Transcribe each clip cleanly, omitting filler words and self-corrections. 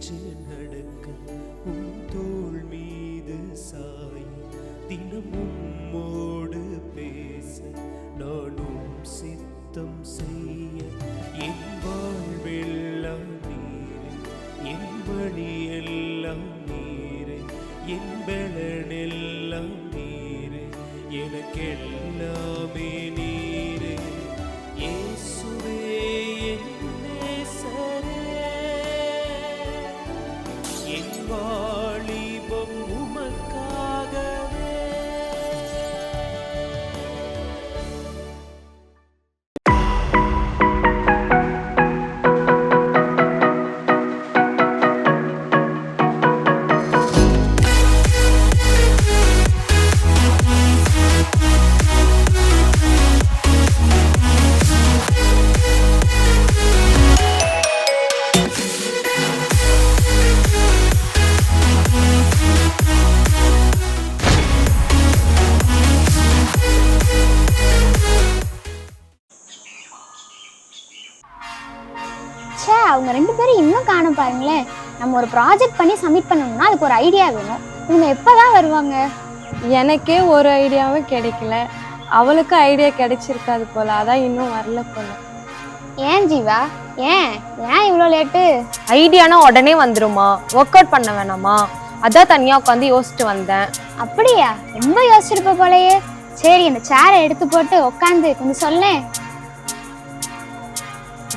பேச்சு நடக்க உன் தோள் மீது சாய் தினம் உம்மோடு பேச நானும் சித்தம் செய்ய என் வாழ்வெல்லாம் நீரே என் வழியெல்லாம் நீரே என் பலனெல்லாம் நீரே எனக்கெல்லாமே நீரே இயேசுவே என் நேசரே என் வாலிபம் உமக்காகவே. அவங்க ரெண்டு பேரும் இன்னும் காணும் பாருங்களேன். நம்ம ஒரு ப்ராஜெக்ட் பண்ணி சப்மிட் பண்ணணும்னா அதுக்கு ஒரு ஐடியா வேணும். இவங்க எப்போதான் வருவாங்க? எனக்கே ஒரு ஐடியாவும் கிடைக்கல, அவளுக்கு ஐடியா கிடைச்சிருக்காது போல, அதான் இன்னும் வரல போல. ஏன் ஜீவா, ஏன் ஏன் இவ்வளோ லேட்டு? ஐடியானா உடனே வந்துருமா? ஒர்க் அவுட் பண்ண வேணாமா? அதான் தனியா உட்காந்து யோசிச்சுட்டு வந்தேன். அப்படியா? ரொம்ப யோசிச்சிருப்ப போலயே. சரி, இந்த சேரை எடுத்து போட்டு உட்காந்து கொஞ்சம் சொல்லேன்.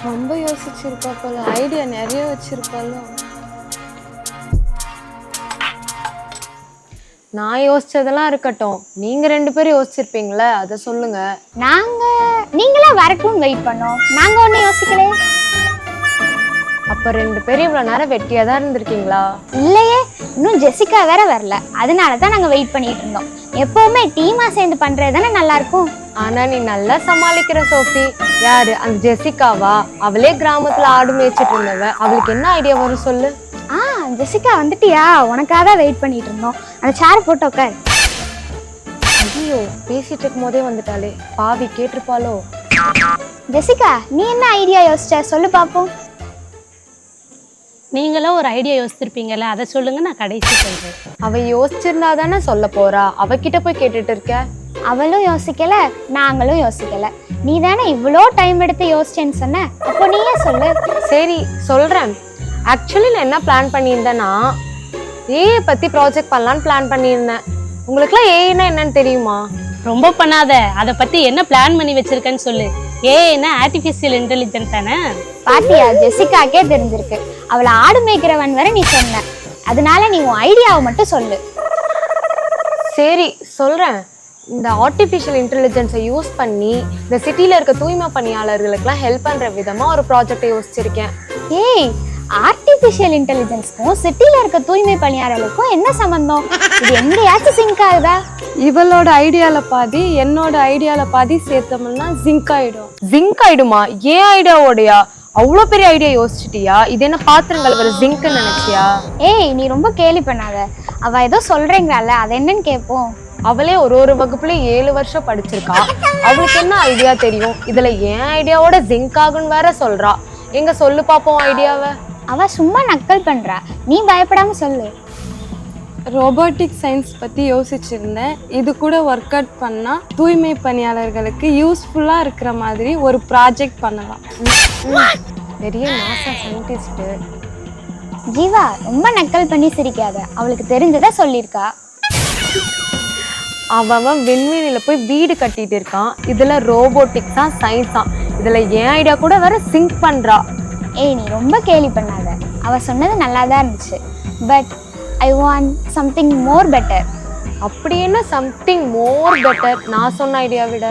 ரொம்ப யோசிச்சிருப்பா போல, ஐடியா நிறைய வச்சிருப்பாலும். நான் யோசிச்சதெல்லாம் இருக்கட்டும், நீங்க ரெண்டு பேரும் யோசிச்சிருப்பீங்களே, அதை சொல்லுங்க. நீங்களா வரட்டும் வெயிட் பண்ணோம், நாங்க ஒன்னும் யோசிக்கல. அப்ப ரெண்டு பேரும் இவ்வளவு நேரம் வெட்டியா தான் இருந்திருக்கீங்களா? இல்லையே, இன்னும் ஜெசிகா வேற வரல, அதனாலதான் நாங்க வெயிட் பண்ணிட்டு இருந்தோம். எப்பவுமே டீமா சேர்ந்து பண்றது தானே நல்லா இருக்கும். ஆனா நீ நல்லா சமாளிக்கிற சோஃபி. யாரு அந்த ஜெசிகாவா? அவளே கிராமத்துல ஆடு மேய்ச்சிட்டு இருந்தவ, அவளுக்கு என்ன ஐடியா வரும் சொல்லு. ஜெசிகா வந்துட்டியா? உனக்காக தான் வெயிட் பண்ணிட்டு இருந்தோம். அந்த சேர் போட்டு உட்கார். ஐயோ, பேசிட்டு இருக்கும் போதே வந்துட்டாளே, பாவி கேட்டிருப்பாளோ. ஜெசிகா, நீ என்ன ஐடியா யோசிச்ச சொல்லு பாப்போம். நீங்களும் ஒரு ஐடியா யோசிச்சிருப்பீங்கல்ல, அதை சொல்லுங்க, நான் கடைசி சொல்றேன். அவ யோசிச்சிருந்தா தானே சொல்ல போறா, அவகிட்ட போய் கேட்டுட்டு இருக்க. அவளும் யோசிக்கல, நாங்களும் யோசிக்கல. நீ தானே இவ்வளோ டைம் எடுத்து யோசிச்சேன்னு சொன்ன, அப்போ நீயே சொல்லு. சரி சொல்றேன். ஆக்சுவலி நான் என்ன பிளான் பண்ணியிருந்தேன்னா, ஏஐ பத்தி ப்ராஜெக்ட் பண்ணலான்னு பிளான் பண்ணியிருந்தேன். உங்களுக்குலாம் ஏஐனா என்னன்னு தெரியுமா? ரொம்ப பண்ணாத, அதை பத்தி என்ன பிளான் பண்ணி வச்சிருக்கேன்னு சொல்லு. ஏன்னா ஆர்டிஃபிஷியல் இன்டெலிஜென்ஸ் தானே. பாத்தியா, ஜெசிகாக்கே தெரிஞ்சிருக்கு. அவளை ஆடு மேய்க்கிறவன் வரை நீ சொன்ன, அதனால நீ உன் ஐடியாவை மட்டும் சொல்லு. சரி சொல்றேன். இந்த ஆர்டிஃபிஷியல் இன்டெலிஜென்ஸை யூஸ் பண்ணி இந்த சிட்டியில் இருக்க தூய்மை பணியாளர்களுக்கெல்லாம் ஹெல்ப் பண்ணுற விதமாக ஒரு ப்ராஜெக்டை யோசிச்சிருக்கேன். ஏய், ஆர்டிஃபிஷியல் இன்டெலிஜென்ஸ்க்கும் சிட்டியில் இருக்க தூய்மை பணியாளர்களுக்கும் என்ன சம்பந்தம்? இது எங்கேயாச்சும் சிங்க் ஆகுதா? இவளோட ஐடியால பாதி, என்னோட ஐடியால பாதி சேர்த்தோம்னா ஜிங்க் ஆயிடும். ஜிங்க் ஆயிடுமா? ஏன் ஐடியாவோடையா? அவ்வளோ பெரிய ஐடியா யோசிச்சிட்டியா? இது என்ன பாத்திரங்கள் வர ஜிங்க்னு நினைச்சியா? ஏய், நீ ரொம்ப கேலி பண்ணாத. அவ ஏதோ சொல்றீங்கல்ல, அது என்னன்னு கேட்போம். அவளே ஒரு வகுப்புல 7 வருஷம் படிச்சிருக்கா. அவளுக்கு என்ன ஐடியா தெரியும்? இதுல ஏன் ஐடியாவோட ஜிங்க் ஆகுன்னு வேற சொல்றா. எங்க சொல்லு பாப்போம் ஐடியாவை. அவ சும்மா நக்கல் பண்றா, நீ பயப்படாம சொல்லு. ரோபோட்டிக் சயின்ஸ் பற்றி யோசிச்சிருந்தேன். இது கூட ஒர்க் அவுட் பண்ணால் தூய்மை பணியாளர்களுக்கு யூஸ்ஃபுல்லாக இருக்கிற மாதிரி ஒரு ப்ராஜெக்ட் பண்ணலாம். பெரிய நாசா சயின்டிஸ்ட்டு. ஜீவா, ரொம்ப நக்கல் பண்ணி சிரிக்காத, அவளுக்கு தெரிஞ்சதை சொல்லியிருக்கா. அவன் விண்வெளியில் போய் வீடு கட்டிட்டு இருக்கான். இதில் ரோபோட்டிக்ஸ் தான், சயின்ஸ் தான். இதில் என் ஐடியா கூட வேற சிங்க் பண்ணுறா. ஏய், நீ ரொம்ப கேலி பண்ணாத. அவ சொன்னது நல்லா தான் இருந்துச்சு, but I want something more better. அப்படி என்ன something more better? நான் சொன்ன ஐடியா விட.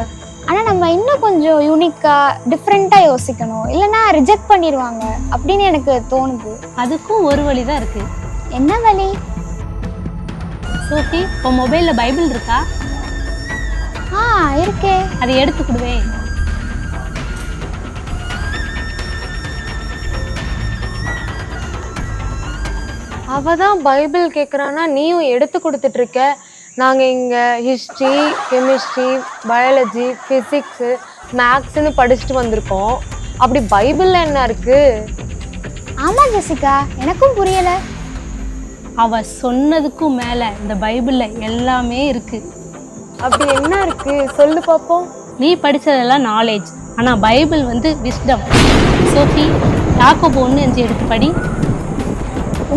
ஆனால் நம்ம இன்னும் கொஞ்சம் யூனிக்காக டிஃப்ரெண்ட்டாக யோசிக்கணும், இல்லைன்னா ரிஜெக்ட் பண்ணிடுவாங்க அப்படின்னு எனக்கு தோணுது. அதுக்கும் ஒரு வழி தான் இருக்கு. என்ன வழி? சோஃபி, உன் மொபைலில் பைபிள் இருக்கா? இருக்கே. அதை எடுத்துக்கிடுவேன். அவ தான் பைபிள் கேட்குறான்னா நீயும் எடுத்து கொடுத்துட்டு இருக்க. நாங்கள் இங்கே ஹிஸ்ட்ரி, கெமிஸ்ட்ரி, பயாலஜி, ஃபிசிக்ஸு, மேக்ஸ்ன்னு படிச்சுட்டு வந்திருக்கோம். அப்படி பைபிளில் என்ன இருக்கு? ஆமா ஜெசிகா, எனக்கும் புரியல. அவ சொன்னதுக்கும் மேல இந்த பைபிள்ல எல்லாமே இருக்கு. அப்படி என்ன இருக்கு சொல்லு பாப்போம். நீ படிச்சதெல்லாம் நாலேஜ், ஆனா பைபிள் வந்து விஸ்டம். சோஃபி, யாக்கோபு 1:5 எடுத்து படி.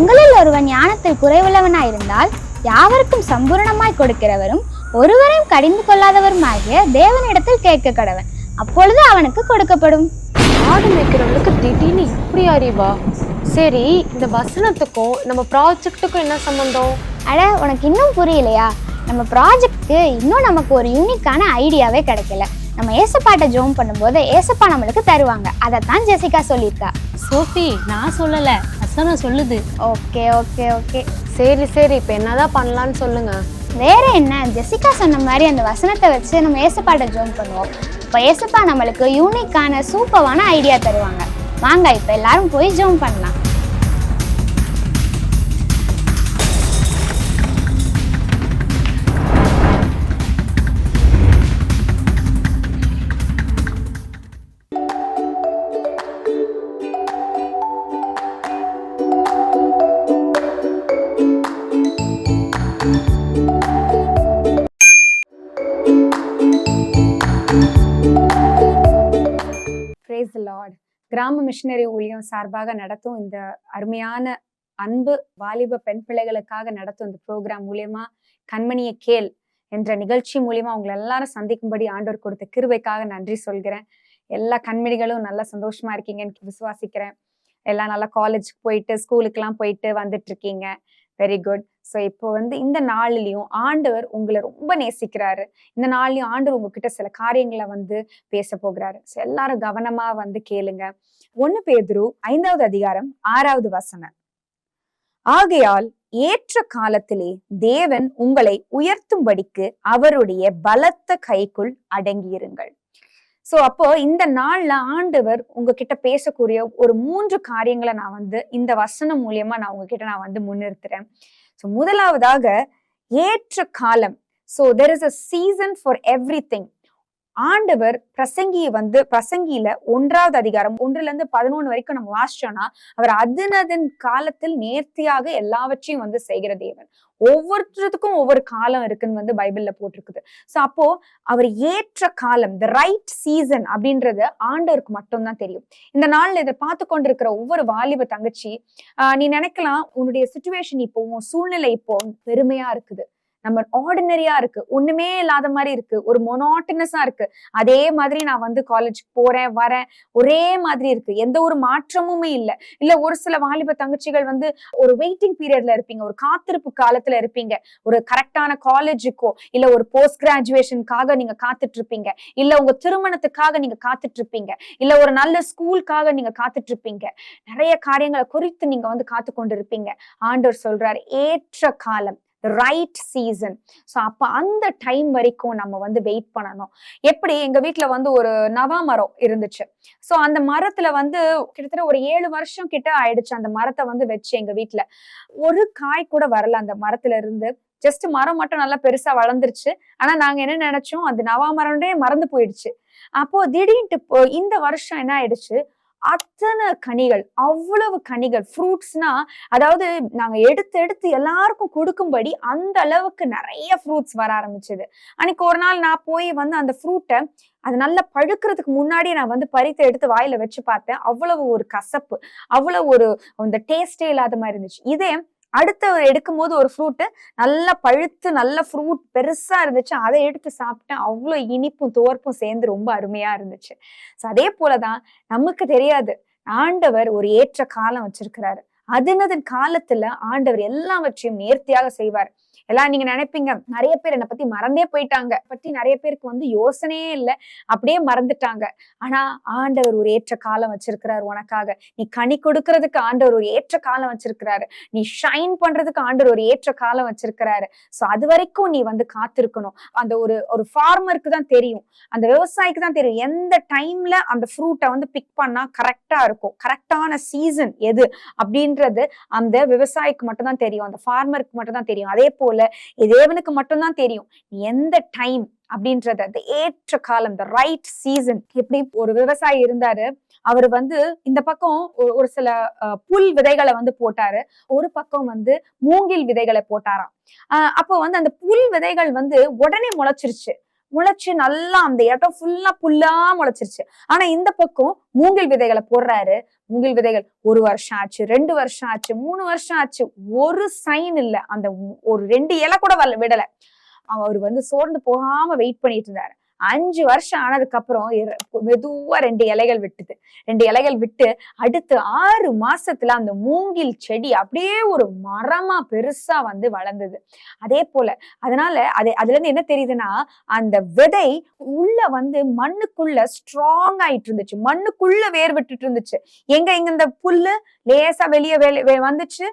உங்களில் ஒருவன் ஞானத்தில் குறைவுள்ளவனாயிருந்தால் யாவருக்கும் சம்பூரணமாய் கொடுக்கிறவரும் ஒருவரையும் கடிந்து கொள்ளாதவருமாகிய தேவனிடத்தில் கேட்க கடவன், அப்பொழுது அவனுக்கு கொடுக்கப்படும். ஆடு மேய்க்கிறவங்களுக்கு திடீர்னு இப்படி அறிவா? சரி, இந்த வசனத்துக்கும் நம்ம ப்ராஜெக்ட்டுக்கும் என்ன சம்பந்தம்? அட, உனக்கு இன்னும் புரியலையா? நம்ம ப்ராஜெக்ட்க்கு இன்னும் நமக்கு ஒரு யூனிக்கான ஐடியாவே கிடைக்கல. நம்ம ஏசப்பாட்ட ஜோம் பண்ணும்போது ஏசப்பா நம்மளுக்கு தருவாங்க. அதைத்தான் ஜெசிகா சொல்லியிருக்கா. சோஃபி, நான் சொல்லல, வசனம் சொல்லுது. ஓகே ஓகே ஓகே, சரி சரி, இப்போ என்னதான் பண்ணலான்னு சொல்லுங்க. வேற என்ன, ஜெசிகா சொன்ன மாதிரி அந்த வசனத்தை வச்சு நம்ம ஏசப்பாட்ட ஜோம் பண்ணுவோம். இப்போ ஏசப்பா நம்மளுக்கு யூனிக்கான சூப்பரான ஐடியா தருவாங்க. வாங்க இப்போ எல்லாரும் போய் ஜோம் பண்ணலாம். Praise the Lord. கிராம மிஷனரி ஊழியம் சார்பாக நடத்தும் இந்த அருமையான அன்பு வாலிப பெண் பிள்ளைகளுக்காக நடத்தும் இந்த ப்ரோக்ராம் மூலியமா கண்மணியை கேள் என்ற நிகழ்ச்சி மூலியமா உங்களை எல்லாரும் சந்திக்கும்படி ஆண்டவர் கொடுத்த கிருபைக்காக நன்றி சொல்கிறேன். எல்லா கண்மணிகளும் நல்லா சந்தோஷமா இருக்கீங்கன்னு விசுவாசிக்கிறேன். எல்லாம் நல்லா காலேஜுக்கு போயிட்டு ஸ்கூலுக்கெல்லாம் போயிட்டு வந்துட்டு இருக்கீங்க. Very good. ஸோ இப்போ இந்த இந்த ஆண்டவர் உங்களை ரொம்ப நேசிக்கிறாரு. இந்த நாள்லயும் ஆண்டவர் உங்ககிட்ட சில காரியங்களை பேச போகிறாரு. ஸோ எல்லாரும் கவனமா கேளுங்க. 1 பேதுரு 5வது அதிகாரம் 6வது வசனம். ஆகையால் ஏற்ற காலத்திலே தேவன் உங்களை உயர்த்தும்படிக்கு அவருடைய பலத்த கைக்குள் அடங்கியிருங்கள். சோ அப்போ இந்த நாள்ல ஆண்டவர் உங்ககிட்ட பேசக்கூடிய ஒரு 3 காரியங்களை நான் இந்த வசனம் மூலியமா நான் உங்ககிட்ட நான் முன்னிறுத்துறேன். ஸோ முதலாவதாக ஏற்ற காலம். So there is a season for everything. ஆண்டவர் பிரசங்கியில 1வது அதிகாரம் 1-11 வரைக்கும் நம்ம வாசிச்சோம்னா, அவர் அதன் காலத்தில் நேர்த்தியாக எல்லாவற்றையும் செய்கிற தேவன். ஒவ்வொருத்தருக்கும் ஒவ்வொரு காலம் இருக்குன்னு பைபிள்ல போட்டிருக்குது. சோ அப்போ அவர் ஏற்ற காலம், த ரைட் சீசன் அப்படின்றது ஆண்டவருக்கு மட்டும்தான் தெரியும். இந்த நாள்ல இதை பார்த்து கொண்டிருக்கிற ஒவ்வொரு வாலிப தங்கச்சி, நீ நினைக்கலாம் உன்னுடைய சிச்சுவேஷன் இப்போ, உன் சூழ்நிலை இப்போ பெருமையா இருக்குது, நம்ம ஆர்டினரியா இருக்கு, ஒண்ணுமே இல்லாத மாதிரி இருக்கு, ஒரு மொனாட்டனஸா இருக்கு. அதே மாதிரி நான் காலேஜுக்கு போறேன் வரேன், ஒரே மாதிரி இருக்கு, எந்த ஒரு மாற்றமுமே இல்ல. ஒரு சில வாலிப தங்கச்சிகள் ஒரு வெயிட்டிங் பீரியட்ல இருப்பீங்க, ஒரு காத்திருப்பு காலத்துல இருப்பீங்க. ஒரு கரெக்டான காலேஜுக்கோ இல்ல ஒரு போஸ்ட் கிராஜுவேஷனுக்காக நீங்க காத்துட்டு இருப்பீங்க, இல்ல உங்க திருமணத்துக்காக நீங்க காத்துட்டு இருப்பீங்க, இல்ல ஒரு நல்ல ஸ்கூலுக்காக நீங்க காத்துட்டு இருப்பீங்க. நிறைய காரியங்களை குறித்து நீங்க காத்து கொண்டு இருப்பீங்க. ஆண்டவர் சொல்றாரு ஏற்ற காலம், ரைட் சீசன். ஸோ அப்ப அந்த டைம் வரைக்கும் நம்ம வெயிட் பண்ணணும். எப்படி எங்க வீட்டுல ஒரு நவா மரம் இருந்துச்சு. ஸோ அந்த மரத்துல கிட்டத்தட்ட ஒரு 7 வருஷம் கிட்ட ஆயிடுச்சு அந்த மரத்தை வச்சு. எங்க வீட்டுல ஒரு காய் கூட வரல அந்த மரத்துல இருந்து. ஜஸ்ட் மரம் மட்டும் நல்லா பெருசா வளர்ந்துருச்சு. ஆனா நாங்க என்ன நினைச்சோம், அது நவா மரம்னே மறந்து போயிடுச்சு. அப்போ திடீர்னு இந்த வருஷம் என்ன ஆயிடுச்சு, அத்தனை கனிகள், அவ்வளவு கனிகள், ஃப்ரூட்ஸ்னா அதாவது நாங்க எடுத்து எல்லாருக்கும் கொடுக்கும்படி அந்த அளவுக்கு நிறைய ஃப்ரூட்ஸ் வர ஆரம்பிச்சது. அன்னைக்கு ஒரு நாள் நான் போய் அந்த ஃப்ரூட்டை அது நல்லா பழுக்கிறதுக்கு முன்னாடி நான் பறித்து எடுத்து வாயில வச்சு பார்த்தேன். அவ்வளவு ஒரு கசப்பு, அவ்வளவு ஒரு அந்த டேஸ்டே இல்லாத மாதிரி இருந்துச்சு. இதே அடுத்து எடுக்கும் போது ஒரு ஃப்ரூட்டு நல்லா பழுத்து நல்ல ஃப்ரூட் பெருசா இருந்துச்சு, அதை எடுத்து சாப்பிட்டேன். அவ்வளோ இனிப்பும் துவர்ப்பும் சேர்ந்து ரொம்ப அருமையா இருந்துச்சு. ஸோ அதே போலதான் நமக்கு தெரியாது, ஆண்டவர் ஒரு ஏற்ற காலம் வச்சிருக்கிறாரு. அதன் காலத்துல ஆண்டவர் எல்லாவற்றையும் நேர்த்தியாக செய்வார். எல்லாம் நீங்க நினைப்பீங்க, நிறைய பேர் என்னை பத்தி மறந்தே போயிட்டாங்க, பத்தி நிறைய பேருக்கு யோசனையே இல்லை, அப்படியே மறந்துட்டாங்க. ஆனா ஆண்டவர் ஒரு ஏற்ற காலம் வச்சிருக்கிறாரு உனக்காக. நீ கனி கொடுக்கறதுக்கு ஆண்டவர் ஒரு ஏற்ற காலம் வச்சிருக்கிறாரு. நீ ஷைன் பண்றதுக்கு ஆண்டவர் ஒரு ஏற்ற காலம் வச்சிருக்கிறாரு. சோ அது வரைக்கும் நீ காத்திருக்கணும். அந்த ஒரு ஃபார்மருக்கு தான் தெரியும், அந்த விவசாயிக்கு தான் தெரியும் எந்த டைம்ல அந்த ஃப்ரூட்டை பிக் பண்ணா கரெக்டா இருக்கும், கரெக்டான சீசன் எது அப்படின்றது அந்த விவசாயிக்கு மட்டும் தான் தெரியும், அந்த ஃபார்மருக்கு மட்டும் தான் தெரியும். அதே போல தேவனுக்கு மட்டும்தான் தெரியும் எந்த டைம் அப்படின்றது, அந்த ஏற்ற காலம், the ரைட் சீசன். எப்படி ஒரு விவசாயி இருந்தாரு, அவர் வந்து இந்த பக்கம் ஒரு சில புல் விதைகளை வந்து போட்டாரு, ஒரு பக்கம் வந்து மூங்கில் விதைகளை போட்டாராம். அப்போ வந்து அந்த புல் விதைகள் வந்து உடனே முளைச்சிருச்சு, முளைச்சு நல்லா அந்த இடம் ஃபுல்லா புல்லா முளைச்சிருச்சு. ஆனா இந்த பக்கம் மூங்கில் விதைகளை போடுறாரு, மூங்கில் விதைகள் 1 வருஷம் ஆச்சு, 2 வருஷம் ஆச்சு, 3 வருஷம் ஆச்சு, ஒரு சைன் இல்ல, அந்த ஒரு 2 இலை கூட விடல. அவர் வந்து சோர்ந்து போகாம வெயிட் பண்ணிட்டு இருந்தாரு. 5 வருஷம் ஆனதுக்கு அப்புறம் மெதுவா 2 இலைகள் விட்டுது. 2 இலைகள் விட்டு அடுத்து 6 மாசத்துல அந்த மூங்கில் செடி அப்படியே ஒரு மரமா பெருசா வந்து வளர்ந்தது. அதே போல அதனால அதுல இருந்து என்ன தெரியுதுன்னா, அந்த விதை உள்ள வந்து மண்ணுக்குள்ள ஸ்ட்ராங் ஆயிட்டு இருந்துச்சு, மண்ணுக்குள்ள வேர் விட்டுட்டு இருந்துச்சு. எங்க இந்த புல்லு லேசா வெளியே வந்துச்சு,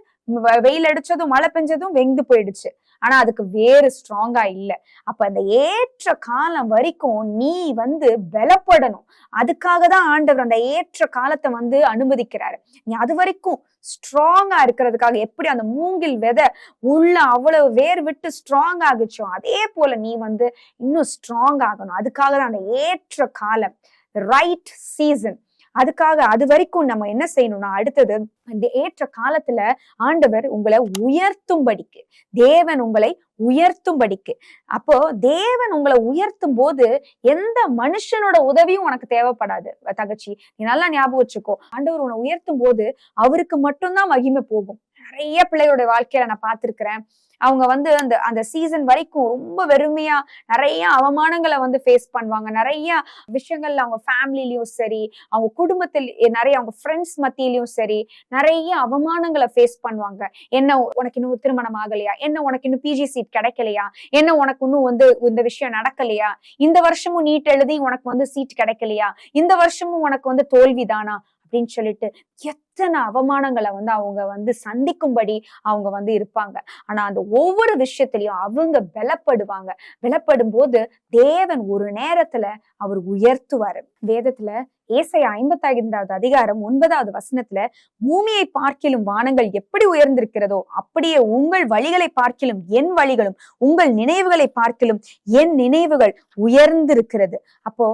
வெயில் அடிச்சதும் மழை பெஞ்சதும் வெந்து போயிடுச்சு. ஆனா அதுக்கு வேறு ஸ்ட்ராங்கா இல்ல. அப்ப அந்த ஏற்ற காலம் வரைக்கும் நீ வந்து பலப்படணும். அதுக்காக தான் ஆண்டவர் அந்த ஏற்ற காலத்தை வந்து அனுமதிக்கிறாரு. நீ அது வரைக்கும் ஸ்ட்ராங்கா இருக்கிறதுக்காக, எப்படி அந்த மூங்கில் விதை உள்ள அவ்வளவு வேர் விட்டு ஸ்ட்ராங் ஆகுச்சோ அதே போல நீ வந்து இன்னும் ஸ்ட்ராங் ஆகணும். அதுக்காக தான் அந்த ஏற்ற காலம், ரைட் சீசன். அதுக்காக அது வரைக்கும் நம்ம என்ன செய்யணும்னா, அடுத்தது அந்த ஏற்ற காலத்துல ஆண்டவர் உங்களை உயர்த்தும்படிக்கு, தேவன் உங்களை உயர்த்தும்படிக்கு. அப்போ தேவன் உங்களை உயர்த்தும் போது எந்த மனுஷனோட உதவியும் உனக்கு தேவைப்படாது தகச்சி, நீ நல்லா ஞாபகம் வச்சுக்கோ. ஆண்டவர் உன்னை உயர்த்தும் போது அவருக்கு மட்டும்தான் மகிமை போகும். நிறைய பிள்ளைகளுடைய வாழ்க்கையில நான் பார்த்திருக்கிறேன், அவங்க வந்து அந்த சீசன் வரைக்கும் ரொம்ப வெறுமையா நிறைய அவமானங்களை வந்து ஃபேஸ் பண்ணுவாங்க. நிறைய விஷயங்கள்ல அவங்க ஃபேமிலிலயும் சரி, அவங்க குடும்பத்தில் நிறைய, அவங்க ஃப்ரெண்ட்ஸ் மத்தியிலயும் சரி, நிறைய அவமானங்களை ஃபேஸ் பண்ணுவாங்க. என்ன உனக்கு இன்னும் திருமணம் ஆகலையா, என்ன உனக்கு இன்னும் பிஜி சீட் கிடைக்கலையா, என்ன உனக்கு இன்னும் வந்து இந்த விஷயம் நடக்கலையா, இந்த வருஷமும் நீட் எழுதி உனக்கு வந்து சீட் கிடைக்கலையா, இந்த வருஷமும் உனக்கு வந்து தோல்விதானா அப்படின்னு சொல்லிட்டு எத்தனை அவமானங்களை வந்து அவங்க வந்து சந்திக்கும்படி அவங்க வந்து இருப்பாங்க. ஆனா அந்த ஒவ்வொரு விஷயத்திலையும் அவங்க பலப்படுவாங்க. பலப்படும் போது தேவன் ஒரு நேரத்துல அவர் உயர்த்துவாரு. வேதத்துல ஏசாயா 55வது அதிகாரம் 9வது வசனத்துல, பூமியை பார்க்கிலும் வானங்கள் எப்படி உயர்ந்திருக்கிறதோ அப்படியே உங்கள் வழிகளை பார்க்கிலும் என் வழிகளும், உங்கள் நினைவுகளை பார்க்கிலும் என் நினைவுகள் உயர்ந்திருக்கிறது. அப்போ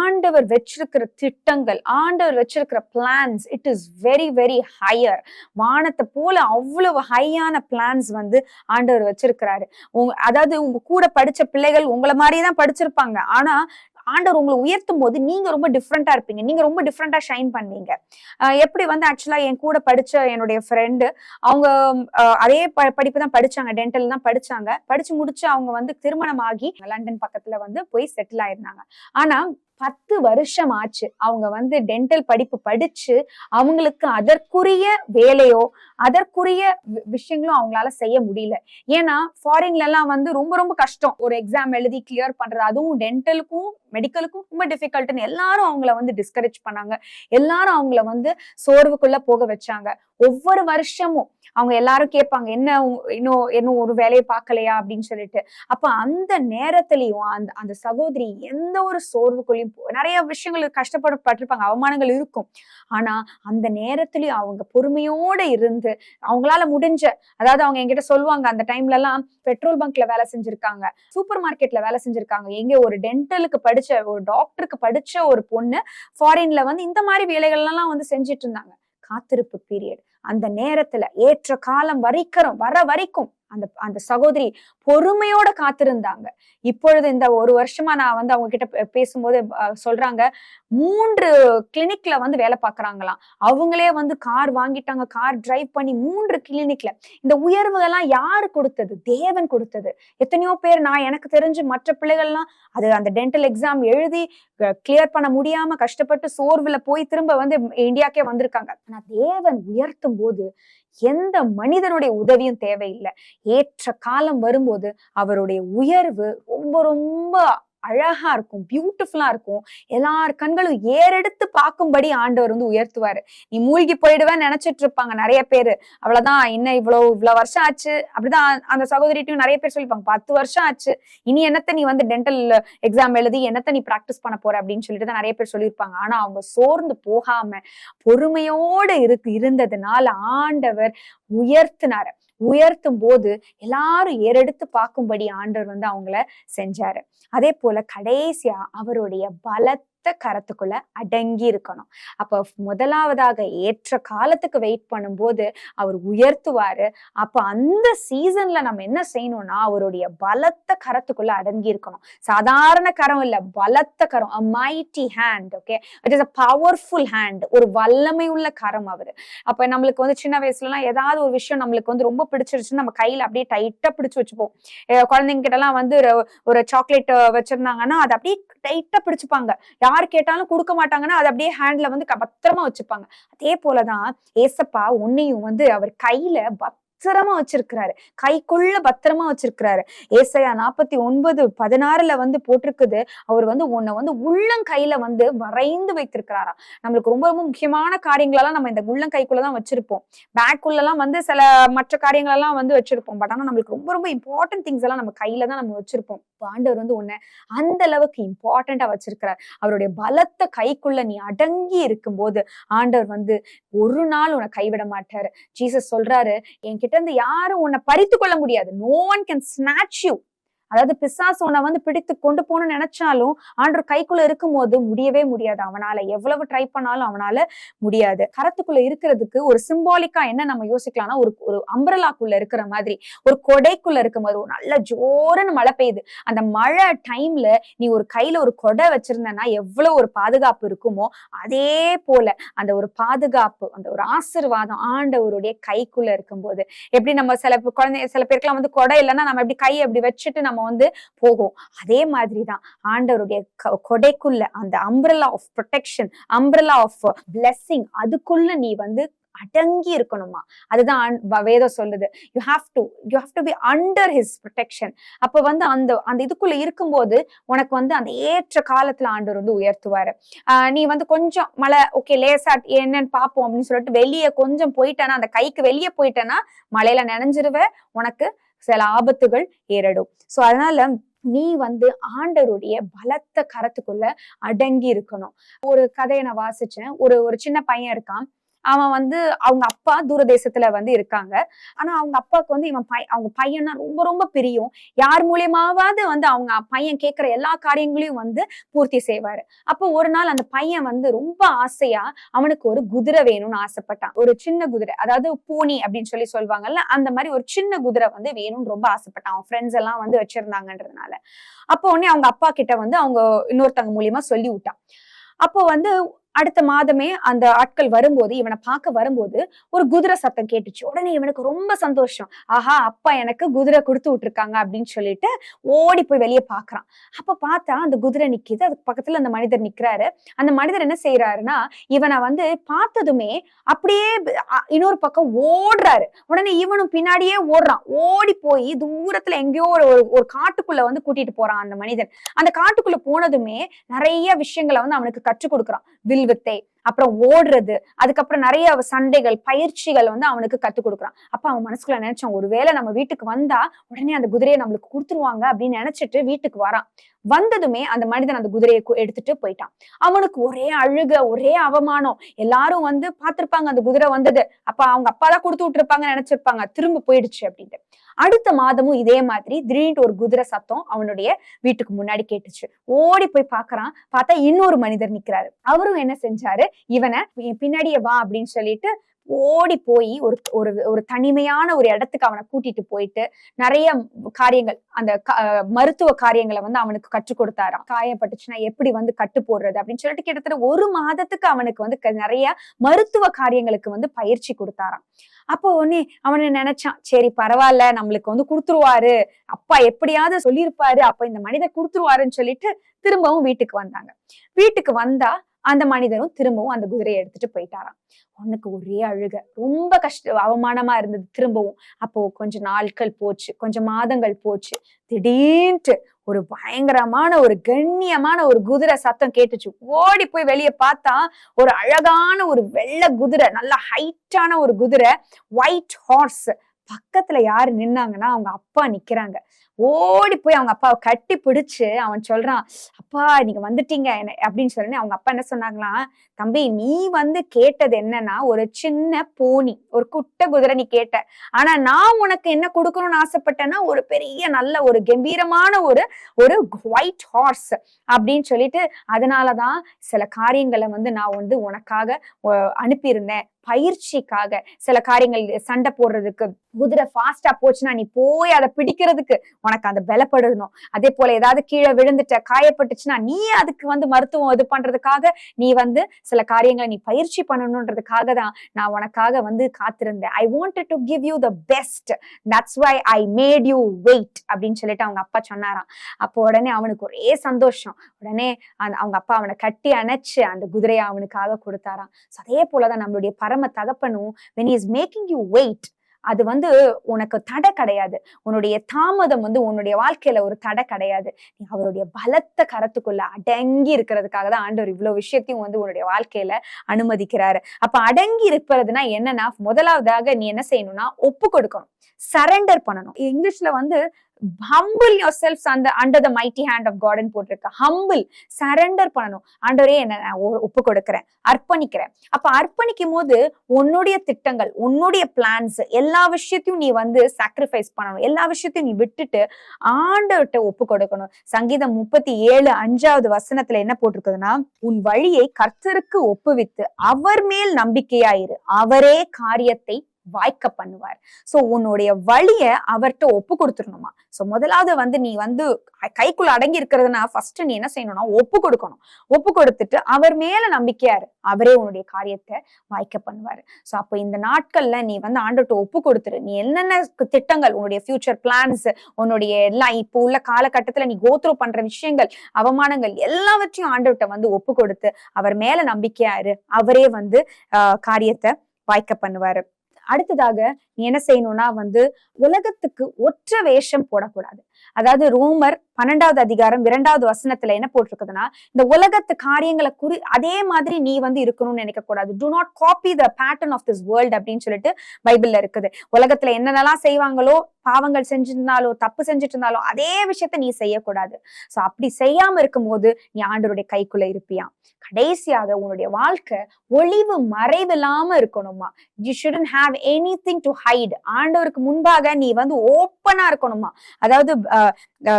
ஆண்டவர் வச்சிருக்கிற திட்டங்கள், ஆண்டவர் வச்சிருக்கிற plans, it is very very higher. வானத்தை போல அவ்வளவு ஹையான பிளான்ஸ் வந்து ஆண்டவர் வச்சிருக்கிறாரு. அதாவது உங்க கூட படிச்ச பிள்ளைகள் உங்களை மாதிரிதான் படிச்சிருப்பாங்க, ஆனா ஆண்டவர் உங்களை உயர்த்தும் போது நீங்க ரொம்ப டிஃப்ரெண்டா இருப்பீங்க, நீங்க ரொம்ப டிஃப்ரெண்டா ஷைன் பண்ணுவீங்க. எப்படி வந்து ஆக்சுவலா என் கூட படிச்ச என்னுடைய ஃப்ரெண்டு, அவங்க அதே படிப்பு தான் படிச்சாங்க, டென்டல் தான் படிச்சாங்க. படிச்சு முடிச்சு அவங்க வந்து திருமணம் ஆகி லண்டன் பக்கத்துல வந்து போய் செட்டில் ஆயிருந்தாங்க. ஆனா 10 வருஷம் ஆச்சு அவங்க வந்து டென்டல் படிப்பு படிச்சு அவங்களுக்கு அதற்குரிய வேலையோ அதற்குரிய விஷயங்களும் அவங்களால செய்ய முடியல. ஏன்னா ஃபாரின்ல எல்லாம் வந்து ரொம்ப ரொம்ப கஷ்டம் ஒரு எக்ஸாம் எழுதி கிளியர் பண்றது. அதுவும் டென்டலுக்கும் மெடிக்கலுக்கும் ரொம்ப டிஃபிகல்ட்னு எல்லாரும் அவங்கள வந்து டிஸ்கரேஜ் பண்ணாங்க. எல்லாரும் அவங்கள வந்து சோர்வுக்குள்ள போக வச்சாங்க. ஒவ்வொரு வருஷமும் அவங்க எல்லாரும் கேட்பாங்க, இன்னும் ஒரு வேலையை பார்க்கலையா அப்படின்னு சொல்லிட்டு. அப்ப அந்த நேரத்திலையும் அந்த சகோதரி எந்த ஒரு சோர்வுக்குள்ளயும் நிறைய விஷயங்கள் கஷ்டப்பட்டிருப்பாங்க, அவமானங்கள் இருக்கும். ஆனா அந்த நேரத்திலயும் அவங்க பொறுமையோட இருந்து அவங்களால முடிஞ்ச, அதாவது அவங்க என்கிட்ட சொல்லுவாங்க, அந்த டைம்ல எல்லாம் பெட்ரோல் பங்க்ல வேலை செஞ்சிருக்காங்க, சூப்பர் மார்க்கெட்ல வேலை செஞ்சிருக்காங்க. எங்க ஒரு டென்டலுக்கு படிச்ச, ஒரு டாக்டருக்கு படிச்ச ஒரு பொண்ணு ஃபாரின்ல வந்து இந்த மாதிரி வேலைகள் எல்லாம் வந்து செஞ்சிட்டு இருந்தாங்க. காத்திருப்பு பீரியட், அந்த நேரத்துல ஏற்ற காலம் வர வரைக்கும் அந்த சகோதரி பொறுமையோட காத்திருந்தாங்க. இப்பொழுது இந்த ஒரு வருஷமா நான் வந்து அவங்க கிட்ட பேசும்போது சொல்றாங்க, 3 கிளினிக்ல வந்து வேலை பார்க்கறாங்களாம். அவங்களே வந்து கார் வாங்கிட்டாங்க, கார் டிரைவ் பண்ணி 3 கிளினிக்ல. இந்த உயர்வு எல்லாம் யாரு கொடுத்தது? தேவன் கொடுத்தது. எத்தனையோ பேர், நான் எனக்கு தெரிஞ்சு மற்ற பிள்ளைகள்லாம் அது அந்த டென்டல் எக்ஸாம் எழுதி கிளியர் பண்ண முடியாம கஷ்டப்பட்டு சோர்வுல போய் திரும்ப வந்து இந்தியாக்கே வந்திருக்காங்க. ஆனா தேவன் உயர்த்தும் போது எந்த மனிதனுடைய உதவியும் தேவையில்லை. ஏற்ற காலம் வரும்போது அவருடைய உயர்வு ரொம்ப ரொம்ப அழகா இருக்கும், பியூட்டிஃபுல்லா இருக்கும். எல்லார் கண்களும் ஏறெடுத்து பார்க்கும்படி ஆண்டவர் வந்து உயர்த்துவாரு. நீ மூழ்கி போயிடுவேன்னு நினைச்சிட்டு இருப்பாங்க நிறைய பேரு. அவ்வளவுதான், இன்னும் இவ்வளவு வருஷம் ஆச்சு. அப்படிதான் அந்த சகோதரிட்டையும் நிறைய பேர் சொல்லிப்பாங்க, 10 வருஷம் ஆச்சு, இனி என்னத்த நீ வந்து டென்டல் எக்ஸாம் எழுதி என்னத்த நீ பிராக்டிஸ் பண்ண போற அப்படின்னு சொல்லிட்டு தான் நிறைய பேர் சொல்லியிருப்பாங்க. ஆனா அவங்க சோர்ந்து போகாம பொறுமையோடு இருந்ததுனால ஆண்டவர் உயர்த்தினாரு. உயர்த்தும் போது எல்லாரும் ஏறெடுத்து பார்க்கும்படி ஆண்டவர் வந்து அவங்கள செஞ்சாரு. அதே போல கடைசியா அவருடைய பலத்த கரத்துக்குள்ள அடங்கி இருக்கணும். அப்ப முதலாவதாக ஏற்ற காலத்துக்கு வெயிட் பண்ணும்போது அவர் உயர்த்துவாரு. அப்ப அந்த சீசன்ல நம்ம என்ன செய்யணும்னா அவருடைய பலத்த கரத்துக்குள்ள அடங்கி இருக்கணும். சாதாரண கரம் இல்ல, பலத்த கரம், a mighty hand. Okay, it is a powerful hand. ஒரு வல்லமை உள்ள கரம் அவரு. அப்ப நம்மளுக்கு வந்து சின்ன வயசுல எல்லாம் ஏதாவது ஒரு விஷயம் நம்மளுக்கு வந்து ரொம்ப பிடிச்சிருச்சுன்னு நம்ம கையில அப்படியே டைட்டா பிடிச்சு வச்சுப்போம். குழந்தைங்க கிட்ட எல்லாம் வந்து ஒரு சாக்லேட் வச்சிருந்தாங்கன்னா அதை அப்படியே டைட்டா பிடிச்சுப்பாங்க. யார் கேட்டாலும் கொடுக்க மாட்டாங்கன்னா அதை அப்படியே ஹேண்ட்ல வந்து பத்திரமா வச்சுப்பாங்க. அதே போலதான் ஏசப்பா உன்னையும் வந்து அவர் கையில பத்திரமா வச்சிருக்கிறாரு, கைக்குள்ள பத்திரமா வச்சிருக்கிறாரு. ஏசாயா 49:16 வந்து போட்டிருக்குது, அவர் வந்து உன்னை வந்து உள்ளங்கையில வந்து வரைந்து வைத்திருக்கிறாராம். நம்மளுக்கு ரொம்ப ரொம்ப முக்கியமான காரியங்களெல்லாம் நம்ம இந்த உள்ளங்கைக்குள்ளதான் வச்சிருப்போம். பேக்குள்ளலாம் வந்து சில மற்ற காரியங்களெல்லாம் வந்து வச்சிருப்போம். பட் ஆனா நம்மளுக்கு ரொம்ப ரொம்ப இம்பார்ட்டன்ட் திங்ஸ் எல்லாம் நம்ம கையில தான் நம்ம வச்சிருப்போம். ஆண்டவர் வந்து உன்னை அந்த அளவுக்கு இம்பார்ட்டண்டா வச்சிருக்கிறார். அவருடைய பலத்த கைக்குள்ள நீ அடங்கி இருக்கும்போது ஆண்டவர் வந்து ஒரு நாள் உன்னை கைவிட மாட்டாரு. ஜீசஸ் சொல்றாரு, என்கிட்ட இருந்து யாரும் உன்னை பறித்து கொள்ள முடியாது. No one can snatch you. அதாவது பிசாசு உன்னை வந்து பிடித்து கொண்டு போகணும்னு நினைச்சாலும் ஆண்டவர் கைக்குள்ள இருக்கும் போது முடியவே முடியாது. அவனால எவ்வளவு ட்ரை பண்ணாலும் அவனால முடியாது. கரத்துக்குள்ள இருக்கிறதுக்கு ஒரு சிம்பாலிக்கா என்ன நம்ம யோசிக்கலாம்னா, ஒரு அம்பரலாக்குள்ள இருக்கிற மாதிரி, ஒரு கொடைக்குள்ள இருக்கும் போது ஒரு நல்ல ஜோரன்னு மழை பெய்யுது. அந்த மழை டைம்ல நீ ஒரு கையில ஒரு கொடை வச்சிருந்தனா எவ்வளவு ஒரு பாதுகாப்பு இருக்குமோ, அதே போல அந்த ஒரு பாதுகாப்பு, அந்த ஒரு ஆசீர்வாதம் ஆண்டவருடைய கைக்குள்ள இருக்கும்போது, எப்படி நம்ம சில பேருக்குலாம் வந்து கொடை இல்லைன்னா நம்ம எப்படி கையை அப்படி வச்சுட்டு நம்ம வந்து போகும். அதே மாதிரிதான் ஆண்டவருடைய கொடைக்குள்ள அந்த umbrella of protection, umbrella of blessing, அதுக்குள்ள நீ வந்து அடங்கி இருக்கணுமா. அதுதான் வேதம் சொல்லுது. You have to be under his protection. அப்ப வந்து அந்த இதுக்குள்ள இருக்கும்போது உனக்கு வந்து அந்த ஏற்ற காலத்துல ஆண்டவர் வந்து உயர்த்துவாரு. நீ வந்து கொஞ்சம் மழை ஓகே லேசா என்னன்னு பாப்போம் அப்படின்னு சொல்லிட்டு வெளியே கொஞ்சம் போயிட்டேன்னா, அந்த கைக்கு வெளியே போயிட்டேன்னா மழையில நனைஞ்சிருவ, உனக்கு சில ஆபத்துகள் ஏறடும். சோ அதனால நீ வந்து ஆண்டவருடைய பலத்த கரத்துக்குள்ள அடங்கி இருக்கணும். ஒரு கதையை நான் வாசிச்சேன். ஒரு சின்ன பையன் இருக்கான். அவன் வந்து அவங்க அப்பா தூரதேசத்துல வந்து இருக்காங்க. ஆனா அவங்க அப்பாவுக்கு வந்து அவங்க பையன்னா ரொம்ப ரொம்ப பிரியம். யார் மூலியமாவது வந்து அவங்க பையன் கேட்கிற எல்லா காரியங்களையும் வந்து பூர்த்தி செய்வாரு. அப்போ ஒரு நாள் அந்த பையன் வந்து ரொம்ப ஆசையா அவனுக்கு ஒரு குதிரை வேணும்னு ஆசைப்பட்டான். ஒரு சின்ன குதிரை, அதாவது பூனி அப்படின்னு சொல்லுவாங்கல்ல, அந்த மாதிரி ஒரு சின்ன குதிரை வந்து வேணும்னு ரொம்ப ஆசைப்பட்டான். அவன் ஃப்ரெண்ட்ஸ் எல்லாம் வந்து வச்சிருந்தாங்கன்றதுனால. அப்போ உடனே அவங்க அப்பா கிட்ட வந்து அவங்க இன்னொருத்தவங்க மூலியமா சொல்லி விட்டான். அப்போ வந்து அடுத்த மாதமே அந்த ஆட்கள் வரும்போது, இவனை பார்க்க வரும்போது ஒரு குதிரை சத்தம் கேட்டுச்சு. உடனே இவனுக்கு ரொம்ப சந்தோஷம். ஆஹா, அப்பா எனக்கு குதிரை கொடுத்து விட்டுருக்காங்க அப்படின்னு சொல்லிட்டு ஓடி போய் வெளியே பாக்குறான். அப்ப பார்த்தா அந்த குதிரை நிக்குது. அதுக்கு பக்கத்துல அந்த மனிதர் நிக்கிறாரு. அந்த மனிதர் என்ன செய்யறாருன்னா, இவனை வந்து பார்த்ததுமே அப்படியே இன்னொரு பக்கம் ஓடுறாரு. உடனே இவனும் பின்னாடியே ஓடுறான். ஓடி போய் தூரத்துல எங்கேயோ ஒரு காட்டுக்குள்ள வந்து கூட்டிட்டு போறான் அந்த மனிதன். அந்த காட்டுக்குள்ள போனதுமே நிறைய விஷயங்களை வந்து அவனுக்கு கற்றுக் கொடுக்குறான். வித்தை, அப்புறம் ஓடுறது, அதுக்கப்புறம் நிறைய சண்டைகள், பயிற்சிகள் வந்து அவனுக்கு கத்துக் கொடுக்குறான். அப்ப அவன் மனசுக்குள்ள நினைச்சான், ஒருவேளை நம்ம வீட்டுக்கு வந்தா உடனே அந்த குதிரையை நம்மளுக்கு கொடுத்துருவாங்க அப்படின்னு நினைச்சிட்டு வீட்டுக்கு வரான். வந்ததுமே அந்த மனிதன் அந்த குதிரையை எடுத்துட்டு போயிட்டான். அவனுக்கு ஒரே அழுக, ஒரே அவமானம். எல்லாரும் வந்து பார்த்திருப்பாங்க அந்த குதிரை வந்தது. அப்ப அவங்க அப்பாதான் கொடுத்து விட்டுருப்பாங்க நினைச்சிருப்பாங்க, திரும்ப போயிடுச்சு அப்படின்ட்டு. அடுத்த மாதமும் இதே மாதிரி திடீர்னு ஒரு குதிரை சத்தம் அவனுடைய வீட்டுக்கு முன்னாடி கேட்டுச்சு. ஓடி போய் பாக்குறான். பார்த்தா இன்னொரு மனிதர் நிக்கிறாரு. அவரும் என்ன செஞ்சாரு, இவனை பின்னாடியே வா அப்படின்னு சொல்லிட்டு ஓடி போய் ஒரு தனிமையான ஒரு இடத்துக்கு அவனை கூட்டிட்டு போயிட்டு நிறைய காரியங்கள், அந்த மருத்துவ காரியங்களை வந்து அவனுக்கு கற்றுக் கொடுத்தாராம். காயப்பட்டுச்சுன்னா எப்படி வந்து கட்டு போடுறது அப்படின்னு சொல்லிட்டு கிட்டத்தட்ட 1 மாதத்துக்கு அவனுக்கு வந்து நிறைய மருத்துவ காரியங்களுக்கு வந்து பயிற்சி கொடுத்தாராம். அப்போ உடனே அவனை நினைச்சான், சரி பரவாயில்ல, நம்மளுக்கு வந்து கொடுத்துருவாரு, அப்பா எப்படியாவது சொல்லியிருப்பாரு, அப்ப இந்த மனிதர் கொடுத்துருவாருன்னு சொல்லிட்டு திரும்பவும் வீட்டுக்கு வந்தாங்க. வீட்டுக்கு வந்தா அந்த மனிதரும் திரும்பவும் அந்த குதிரையை எடுத்துட்டு போயிட்டாராம். உனக்கு ஒரே அழுக, ரொம்ப அவமானமா இருந்தது திரும்பவும். அப்போ கொஞ்ச நாட்கள் போச்சு, கொஞ்சம் மாதங்கள் போச்சு. திடீர்னு ஒரு பயங்கரமான ஒரு கண்ணியமான ஒரு குதிரை சத்தம் கேட்டுச்சு. ஓடி போய் வெளியே பார்த்தா ஒரு அழகான ஒரு வெள்ளை குதிரை, நல்ல ஹைட்டான ஒரு குதிரை, ஒயிட் ஹார்ஸ். பக்கத்துல யாரு நின்னாங்கன்னா அவங்க அப்பா நிக்கிறாங்க. ஓடி போய் அவங்க அப்பாவை கட்டி பிடிச்சு அவன் சொல்றான், அப்பா நீங்க வந்துட்டீங்க அப்படின்னு சொல்லி அவங்க அப்பா என்ன சொன்னாங்களாம், தம்பி நீ வந்து கேட்டது என்னன்னா ஒரு சின்ன போனி, ஒரு குட்டை குதிரை நீ கேட்ட. ஆனா நான் உனக்கு என்ன கொடுக்கணும்னு ஆசைப்பட்டேன்னா ஒரு பெரிய நல்ல ஒரு கம்பீரமான ஒரு ஒயிட் ஹார்ஸ் அப்படின்னு சொல்லிட்டு, அதனாலதான் சில காரியங்களை வந்து நான் வந்து உனக்காக அனுப்பியிருந்தேன், பயிற்சிக்காக. சில காரியங்கள் சண்டை போடுறதுக்கு, குதிரை ஃபாஸ்டா போச்சுன்னா நீ போய் அதை பிடிக்கிறதுக்கு உனக்கு அந்த பலப்படணும். அதே போல ஏதாவது கீழே விழுந்துட்ட, காயப்பட்டுச்சுன்னா நீ அதுக்கு வந்து மருத்துவம் இது பண்றதுக்காக நீ வந்து சில காரியங்களை நீ பயிற்சி பண்ணணும்ன்றதுக்காக தான் நான் உனக்காக வந்து காத்திருந்தேன். I wanted to give you the best, that's why I made you wait அப்படின்னு சொல்லிட்டு அவங்க அப்பா சொன்னாராம். அப்போ உடனே அவனுக்கு ஒரே சந்தோஷம். உடனே அவங்க அப்பா அவனை கட்டி அணைச்சு அந்த குதிரையை அவனுக்காக கொடுத்தாராம். அதே போலதான் நம்மளுடைய பரம தகப்பனும் when he is making you wait, அது வந்து உனக்கு தடை கிடையாது. உன்னுடைய தாமதம் வந்து உன்னுடைய வாழ்க்கையில ஒரு தடை கிடையாது. நீ அவருடைய பலத்த கரத்துக்குள்ள அடங்கி இருக்கிறதுக்காக தான் ஆண்டவர் இவ்வளவு விஷயத்தையும் வந்து உன்னுடைய வாழ்க்கையில அனுமதிக்கிறாரு. அப்ப அடங்கி இருப்பதுன்னா என்னன்னா, முதலாவதாக நீ என்ன செய்யணும்னா ஒப்பு கொடுக்கணும், சரண்டர் பண்ணணும். இங்கிலீஷ்ல வந்து humble yourselves under the mighty hand of God ன்னு போட்டிருக்க. humble, சரண்டர் பண்ணணும். ஆண்டவரே என்ன நான் ஒப்பு கொடுக்கிறேன், அர்ப்பணிக்கிறேன். அப்ப அர்ப்பணிக்கும் போது உன்னுடைய திட்டங்கள், உன்னுடைய பிளான்ஸ் எல்லா விஷயத்தையும் நீ வந்து சாக்ரிஃபைஸ் பண்ணணும். எல்லா விஷயத்தையும் நீ விட்டுட்டு ஆண்டவர்கிட்ட ஒப்பு கொடுக்கணும். சங்கீதம் 37:5 என்ன போட்டிருக்குதுன்னா, உன் வழியை கர்த்தருக்கு ஒப்புவித்து அவர் மேல் நம்பிக்கையாயிரு, அவரே காரியத்தை வாய்க்க பண்ணுவார். சோ உன்னுடைய வழிய அவர்கிட்ட ஒப்பு கொடுத்துடணுமா. சோ முதலாவது வந்து நீ வந்து கைக்குள்ள அடங்கி இருக்கிறதுனா ஃபர்ஸ்ட் நீ என்ன செய்யணும்னா ஒப்பு கொடுக்கணும். ஒப்பு கொடுத்துட்டு அவர் மேல நம்பிக்கையாரு, அவரே உன்னுடைய காரியத்தை வாய்க்க பண்ணுவாரு. சோ அப்போ இந்த நாட்கள்ல நீ வந்து ஆண்டவர்கிட்ட ஒப்பு கொடுத்துரு. நீ என்னென்ன திட்டங்கள், உன்னுடைய ஃபியூச்சர் பிளான்ஸ், உன்னுடைய எல்லாம் இப்போ உள்ள காலகட்டத்துல நீ கோத்ரூ பண்ற விஷயங்கள், அவமானங்கள் எல்லாவற்றையும் ஆண்டவர்கிட்ட வந்து ஒப்பு கொடுத்து அவர் மேல நம்பிக்கையாரு, அவரே வந்து காரியத்தை வாய்க்க பண்ணுவாரு. அடுத்ததாக நீ என்ன செய்யணும்னா வந்து உலகத்துக்கு ஒற்ற வேஷம் போடக்கூடாது. அதாவது ரோமர் 12:2 என்ன போட்டிருக்குதுன்னா, இந்த உலகத்து காரியங்களை அதே மாதிரி நீ வந்து இருக்கணும்னு நினைக்க கூடாது. do not copy the pattern of this world அப்படின்னு சொல்லிட்டு பைபிள்ல இருக்குது. உலகத்துல என்னென்னலாம் செய்வாங்களோ, பாவங்கள் செஞ்சிருந்தாலோ, தப்பு செஞ்சுட்டு இருந்தாலோ அதே விஷயத்த நீ செய்யக்கூடாது. சோ அப்படி செய்யாம இருக்கும் போது நீ ஆண்டவருடைய கைக்குள்ள இருப்பியா. கடைசியாக உன்னுடைய வாழ்க்கை ஒளிவு மறைவில்லாம இருக்கணுமா. you shouldn't have anything to hide. ஆண்டவருக்கு முன்பாக நீ வந்து ஓப்பனா இருக்கணுமா. அதாவது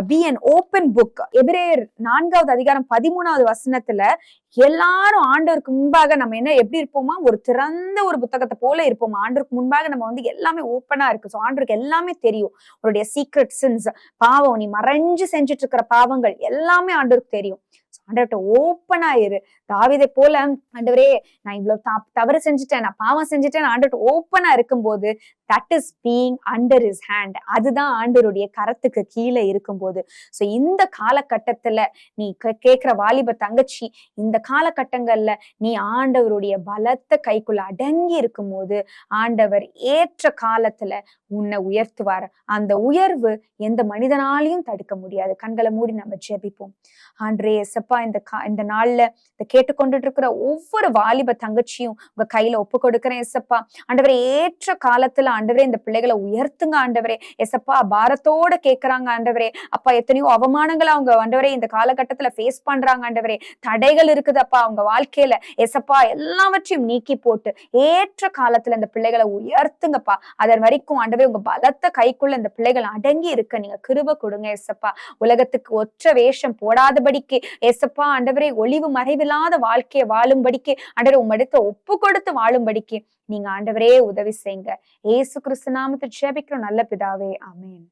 be an open book. எபிரேயர் 4:13 எல்லாரும் ஆண்டவருக்கு முன்பாக நம்ம என்ன எப்படி இருப்போமா, ஒரு திறந்த ஒரு புத்தகத்தை போல இருப்போமா. ஆண்டவருக்கு முன்பாக நம்ம வந்து எல்லாமே ஓப்பனா இருக்கு. சோ ஆண்டவருக்கு எல்லாமே தெரியும். உன்னுடைய சீக்ரெட் சின்ஸ், பாவம், நீ மறைஞ்சு செஞ்சுட்டு இருக்கிற பாவங்கள் எல்லாமே ஆண்டவருக்கு தெரியும். ஆண்டவர்கிட்ட ஓப்பனா இரு. தாவீதை போல ஆண்டவரே நான் இவ்வளவு தவறு செஞ்சுட்டேன், நான் பாவம் செஞ்சுட்டேன், ஆண்டவர்கிட்ட ஓப்பனா இருக்கும்போது that is being under his hand. அதுதான் ஆண்டவருடைய கரத்துக்கு கீழே இருக்கும்போது. சோ இந்த காலகட்டத்துல நீ கேட்கிற வாலிப தங்கச்சி, இந்த காலகட்டங்கள்ல நீ ஆண்டவருடைய பலத்த கைக்குள்ள அடங்கி இருக்கும் போது ஆண்டவர் ஏற்ற காலத்துல உன்னை உயர்த்துவார். அந்த உயர்வு எந்த மனிதனாலையும் தடுக்க முடியாது. கண்களை மூடி நம்ம ஜெபிப்போம். ஆண்டவரே இயேசப்பா, இந்த நாள்ல இதை கேட்டுக்கொண்டுட்டு இருக்கிற ஒவ்வொரு வாலிப தங்கச்சியும் உங்க கையில ஒப்பு கொடுக்கிறேன் இயேசப்பா. ஆண்டவரே ஏற்ற காலத்துல ஆண்டவரே இந்த பிள்ளைகளை உயர்த்துங்க ஆண்டவரே. இயேசப்பா பாரத்தோட கேட்கிறாங்க ஆண்டவரே. அப்பா எத்தனையோ அவமானங்களை அவங்க ஆண்டவரே இந்த காலகட்டத்துல ஃபேஸ் பண்றாங்க ஆண்டவரே. தடைகள் இருக்குதப்பா அவங்க வாழ்க்கையில. இயேசப்பா எல்லாவற்றையும் நீக்கி போட்டு ஏற்ற காலத்துல இந்த பிள்ளைகளை உயர்த்துங்கப்பா. அதன் வரைக்கும் ஆண்டவரே உங்க பலத்த கைக்குள்ள இந்த பிள்ளைகள் அடங்கி இருக்க நீங்க கிருபை கொடுங்க இயேசப்பா. உலகத்துக்கு ஒற்ற வேஷம் போடாதபடிக்கு இயேசப்பா ஆண்டவரே ஒளிவு மறைவில்லாத வாழ்க்கையை வாழும்படிக்கு ஆண்டவரே உம்மிடத்தை ஒப்பு கொடுத்து வாழும்படிக்கு நீங்க ஆண்டவரே உதவி செய்யுங்க. இயேசு கிறிஸ்து நாமத்தில் ஜெபிக்கிறோம் நல்ல பிதாவே, ஆமென்.